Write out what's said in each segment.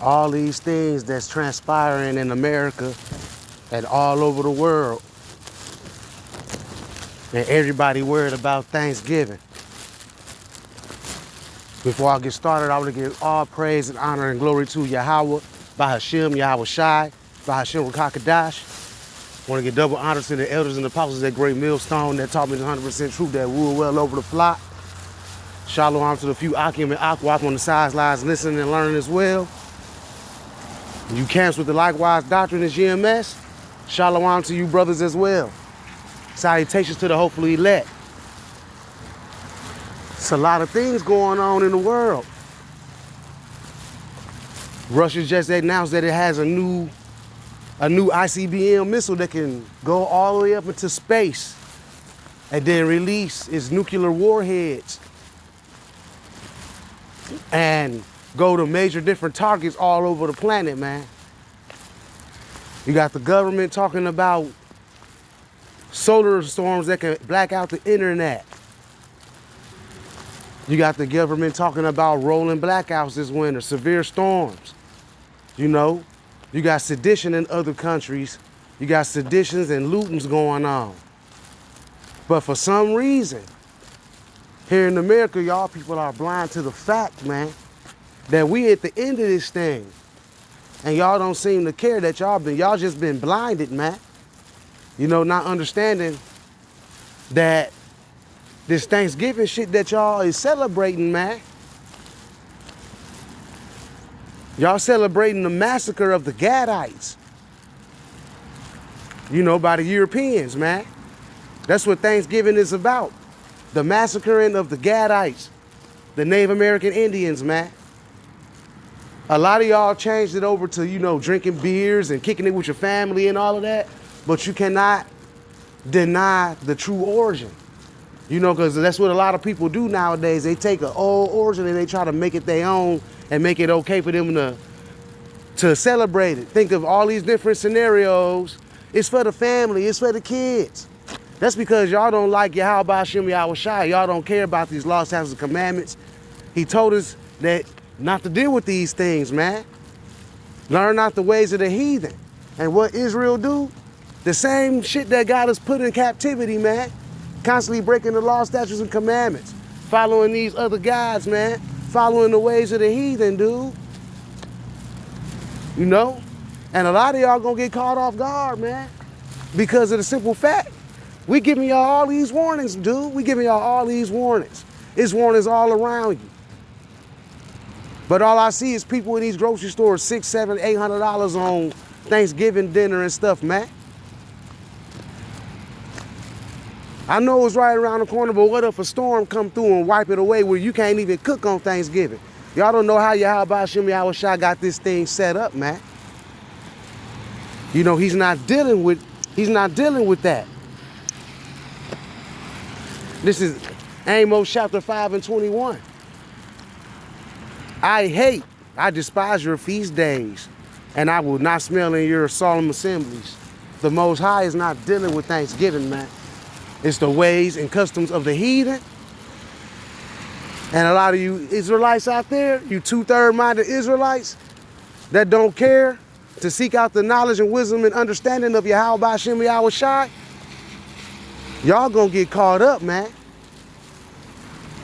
All these things that's transpiring in America and all over the world. And everybody worried about Thanksgiving. Before I get started, I want to give all praise and honor and glory to Yahweh, Bahashem, Yahweh Shai, Bahashem Rakakadash. I want to give double honor to the elders and apostles, that great millstone that taught me the 100% truth that ruled well over the flock. Shalom to the few Akim and Akwak on the sidelines listening and learning as well. You camps with the likewise doctrine is GMS. Shalom to you brothers as well. Salutations to the hopefully elect. It's a lot of things going on in the world. Russia just announced that it has a new ICBM missile that can go all the way up into space and then release its nuclear warheads and go to major different targets all over the planet, man. You got the government talking about solar storms that can black out the internet. You got the government talking about rolling blackouts this winter, severe storms. You know, you got sedition in other countries. You got seditions and lootings going on. But for some reason, here in America, y'all people are blind to the fact, man, that we at the end of this thing. And y'all don't seem to care that y'all just been blinded, man. You know, not understanding that this Thanksgiving shit that y'all is celebrating, man. Y'all celebrating the massacre of the Gadites. You know, by the Europeans, man. That's what Thanksgiving is about. The massacring of the Gadites, the Native American Indians, man. A lot of y'all changed it over to, you know, drinking beers and kicking it with your family and all of that. But you cannot deny the true origin. You know, because that's what a lot of people do nowadays. They take an old origin and they try to make it their own and make it okay for them to celebrate it. Think of all these different scenarios. It's for the family. It's for the kids. That's because y'all don't like Yahweh Hashem Yahweh Shai. Y'all don't care about these laws, statutes, and commandments. He told us that not to deal with these things, man. Learn not the ways of the heathen. And what Israel do? The same shit that got us put in captivity, man. Constantly breaking the law, statutes, and commandments. Following these other gods, man. Following the ways of the heathen, dude. You know? And a lot of y'all gonna get caught off guard, man. Because of the simple fact. We giving y'all all these warnings, dude. We giving y'all all these warnings. It's warnings all around you. But all I see is people in these grocery stores, $600, $700, $800 on Thanksgiving dinner and stuff, man. I know it's right around the corner, but what if a storm come through and wipe it away where you can't even cook on Thanksgiving? Y'all don't know how Yahweh Hashem Yahweh Shai got this thing set up, man. You know, he's not dealing with that. This is Amos chapter 5 and 21. I despise your feast days, and I will not smell in your solemn assemblies. The Most High is not dealing with Thanksgiving, man. It's the ways and customs of the heathen. And a lot of you Israelites out there, you two-third minded Israelites that don't care to seek out the knowledge and wisdom and understanding of Yahweh Hashem Yahweh Shai, y'all gonna get caught up, man.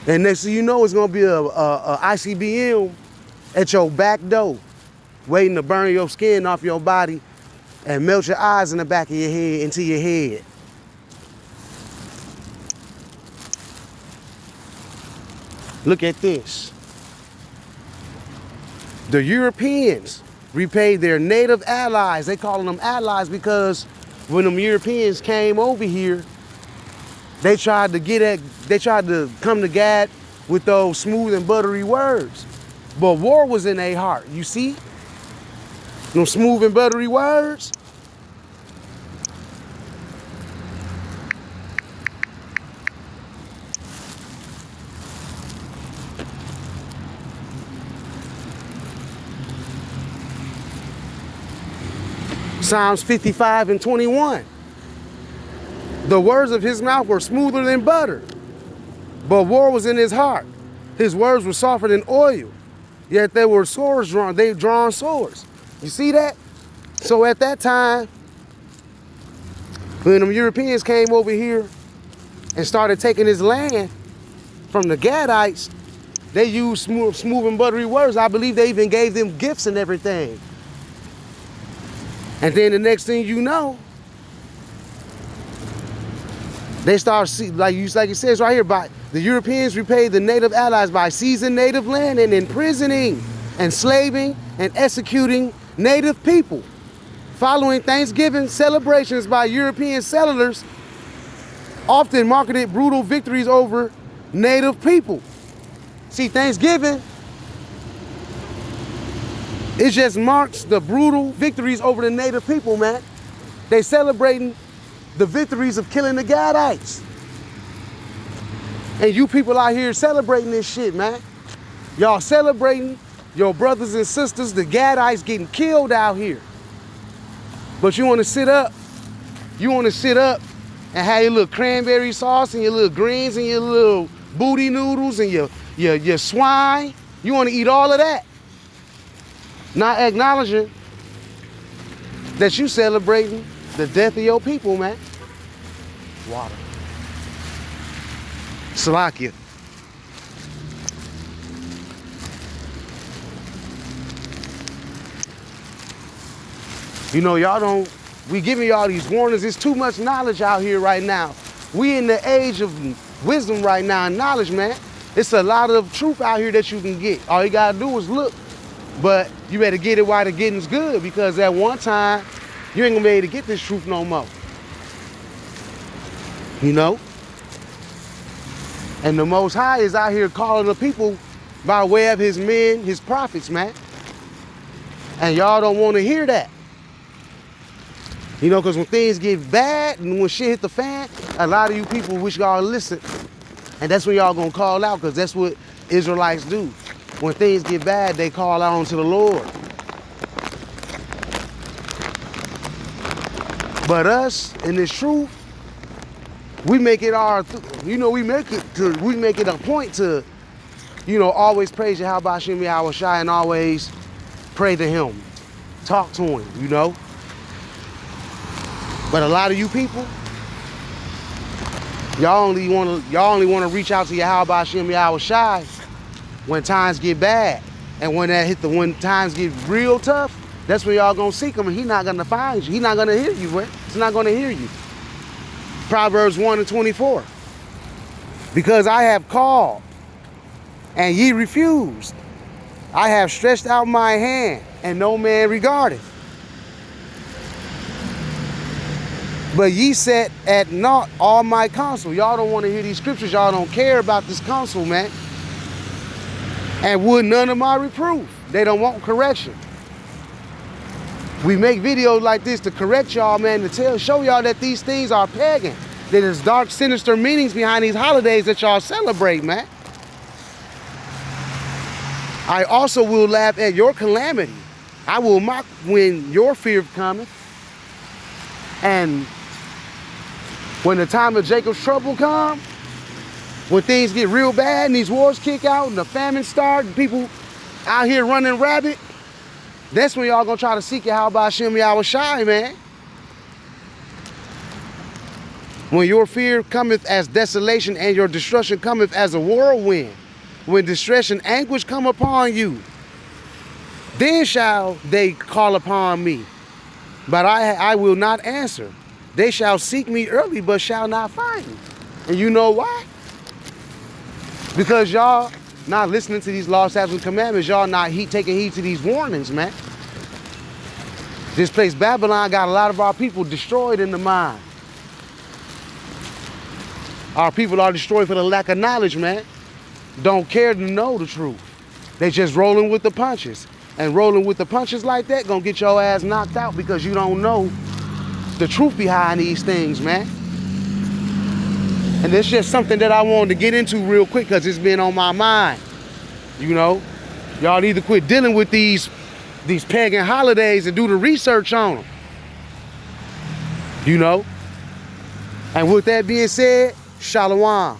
And next thing you know, it's gonna be a ICBM at your back door, waiting to burn your skin off your body and melt your eyes in the back of your head into your head. Look at this. The Europeans repaid their native allies. They calling them allies because when them Europeans came over here, they tried to come to God with those smooth and buttery words. But war was in their heart, you see? Them smooth and buttery words. Psalms 55 and 21. The words of his mouth were smoother than butter, but war was in his heart. His words were softer than oil. Yet there were swords drawn. They've drawn swords. You see that? So at that time, when them Europeans came over here and started taking this land from the Gadites, they used smooth and buttery words. I believe they even gave them gifts and everything. And then the next thing you know, they start, like it says right here, by the Europeans repaid the native allies by seizing native land and imprisoning, enslaving, and executing native people. Following Thanksgiving celebrations by European settlers, often marketed brutal victories over native people. See, Thanksgiving, it just marks the brutal victories over the native people, man. They celebrating the victories of killing the Gadites. And you people out here celebrating this shit, man. Y'all celebrating your brothers and sisters, the Gadites getting killed out here. But you want to sit up and have your little cranberry sauce and your little greens and your little booty noodles and your swine. You want to eat all of that. Not acknowledging that you celebrating the death of your people, man. Water. Salakia. You know, we giving y'all these warnings. There's too much knowledge out here right now. We in the age of wisdom right now and knowledge, man. It's a lot of truth out here that you can get. All you gotta do is look. But you better get it while the getting's good, because at one time, you ain't gonna be able to get this truth no more. You know? And the Most High is out here calling the people by way of his men, his prophets, man. And y'all don't want to hear that. You know, because when things get bad and when shit hit the fan, a lot of you people wish y'all listen. And that's when y'all gonna call out, because that's what Israelites do. When things get bad, they call out unto the Lord. But us, in this truth, we make it our, we make it a point to, always praise Yahweh Hashem Yahweh Shai and always pray to him. Talk to him, you know. But a lot of you people, y'all only want to reach out to Yahweh Hashem Yahweh Shai when times get bad. And when times get real tough, that's when y'all gonna seek him, and he's not gonna find you. He's not gonna hear you, right? He's not gonna hear you. Proverbs 1:24. Because I have called, and ye refused. I have stretched out my hand, and no man regardeth. But ye set at naught all my counsel. Y'all don't want to hear these scriptures. Y'all don't care about this counsel, man. And would none of my reproof. They don't want correction. We make videos like this to correct y'all, man, to show y'all that these things are pagan. That there's dark, sinister meanings behind these holidays that y'all celebrate, man. I also will laugh at your calamity. I will mock when your fear cometh. And when the time of Jacob's trouble comes, when things get real bad and these wars kick out and the famine start and people out here running rabbit, that's when y'all gonna try to seek Yahweh Hashem Yahweh Shai, man. When your fear cometh as desolation and your destruction cometh as a whirlwind, when distress and anguish come upon you, then shall they call upon me, but I will not answer. They shall seek me early, but shall not find me. And you know why? Because y'all not listening to these laws, statutes, and commandments. Y'all not taking heed to these warnings, man. This place, Babylon, got a lot of our people destroyed in the mind. Our people are destroyed for the lack of knowledge, man. Don't care to know the truth. They just rolling with the punches. And rolling with the punches like that gonna get your ass knocked out because you don't know the truth behind these things, man. And it's just something that I wanted to get into real quick because it's been on my mind. You know, y'all need to quit dealing with these pagan holidays and do the research on them. You know? And with that being said, Shalom.